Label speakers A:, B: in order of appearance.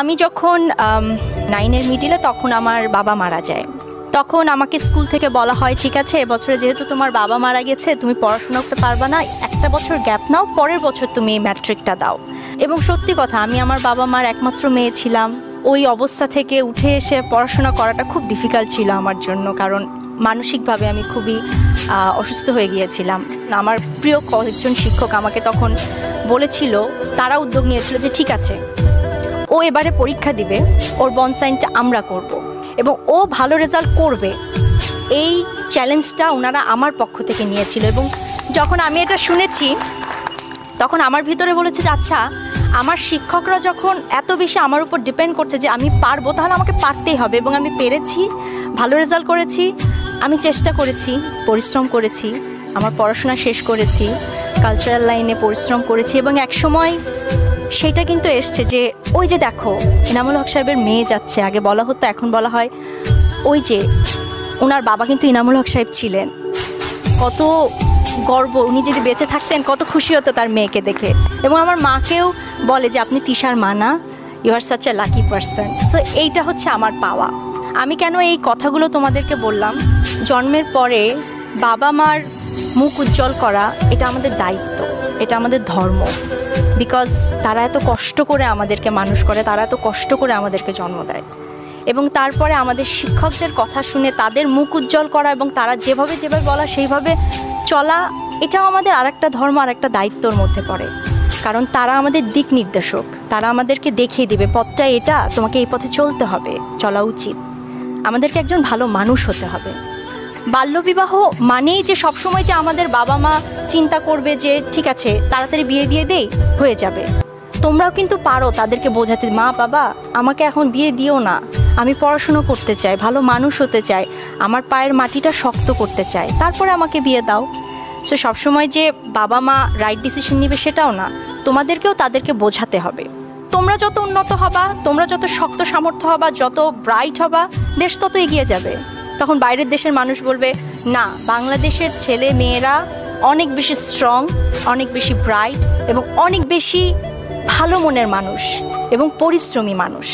A: আমি যখন 9-এর মিডিলে তখন আমার বাবা মারা যায়। তখন আমাকে স্কুল থেকে বলা হয়, ঠিক আছে এবছরে যেহেতু তোমার বাবা মারা গেছে তুমি পড়াশোনা করতে পারবা না, একটা বছর গ্যাপ নাও, পরের বছর তুমি ম্যাট্রিকটা দাও। এবং সত্যি কথা, আমি আমার বাবা মার একমাত্র মেয়ে ছিলাম। ওই অবস্থা থেকে উঠে এসে পড়াশোনা করাটা খুব ডিফিকাল্ট ছিল আমার জন্য, কারণ মানসিকভাবে আমি খুবই অসুস্থ হয়ে গিয়েছিলাম। আমার প্রিয় কয়েকজন শিক্ষক আমাকে তখন বলেছিল, তারা উদ্যোগ নিয়েছিল যে ঠিক আছে ও এবারে পরীক্ষা দিবে, ওর বনসাইনটা আমরা করব এবং ও ভালো রেজাল্ট করবে, এই চ্যালেঞ্জটা ওনারা আমার পক্ষ থেকে নিয়েছিল। এবং যখন আমি এটা শুনেছি তখন আমার ভিতরে বলেছে যে আচ্ছা, আমার শিক্ষকরা যখন এত বেশি আমার উপর ডিপেন্ড করছে যে আমি পারবো, তাহলে আমাকে পারতেই হবে। এবং আমি পেরেছি, ভালো রেজাল্ট করেছি, আমি চেষ্টা করেছি, পরিশ্রম করেছি, আমার পড়াশোনা শেষ করেছি, কালচারাল লাইনে পরিশ্রম করেছি। এবং একসময় সেটা কিন্তু এসছে যে ওই যে দেখো ইনামুল হক সাহেবের মেয়ে যাচ্ছে, আগে বলা হতো এখন বলা হয় ওই যে ওনার বাবা কিন্তু ইনামুল হক সাহেব ছিলেন, কত গর্ব, উনি যদি বেঁচে থাকতেন কত খুশি হতো তার মেয়েকে দেখে। এবং আমার মাকেও বলে যে আপনি তিশার মা না, you are such a lucky person. So এইটা হচ্ছে আমার পাওয়া। আমি কেন এই কথাগুলো তোমাদেরকে বললাম, জন্মের পরে বাবা মার মুখ উজ্জ্বল করা এটা আমাদের দায়িত্ব, এটা আমাদের ধর্ম। বিকজ তারা এত কষ্ট করে আমাদেরকে মানুষ করে, তারা এত কষ্ট করে আমাদেরকে জন্ম দেয়। এবং তারপরে আমাদের শিক্ষকদের কথা শুনে তাদের মুখ উজ্জ্বল করা এবং তারা যেভাবে বলা সেইভাবে চলা, এটাও আমাদের আরেকটা ধর্ম, আরেকটা দায়িত্বর মধ্যে পড়ে। কারণ তারা আমাদের দিক নির্দেশক, তারা আমাদেরকে দেখিয়ে দিবে পথটা এটা, তোমাকে এই পথে চলতে হবে, চলা উচিত, আমাদেরকে একজন ভালো মানুষ হতে হবে। বাল্যবিবাহ মানেই যে সবসময় যে আমাদের বাবা মা চিন্তা করবে যে ঠিক আছে তাড়াতাড়ি বিয়ে দিয়ে দেই, হয়ে যাবে। তোমরাও কিন্তু পারো তাদেরকে বোঝাতে, মা বাবা আমাকে এখন বিয়ে দিও না, আমি পড়াশুনো করতে চাই, ভালো মানুষ হতে চাই, আমার পায়ের মাটিটা শক্ত করতে চাই, তারপরে আমাকে বিয়ে দাও। সো সবসময় যে বাবা মা রাইট ডিসিশন নেবে সেটাও না, তোমাদেরকেও তাদেরকে বোঝাতে হবে। তোমরা যত উন্নত হবা, তোমরা যত শক্ত সামর্থ্য হবা, যত ব্রাইট হবা, দেশ তত এগিয়ে যাবে। তখন বাইরের দেশের মানুষ বলবে না, বাংলাদেশের ছেলে মেয়েরা অনেক বেশি স্ট্রং, অনেক বেশি ব্রাইট এবং অনেক বেশি ভালো মনের মানুষ এবং পরিশ্রমী মানুষ।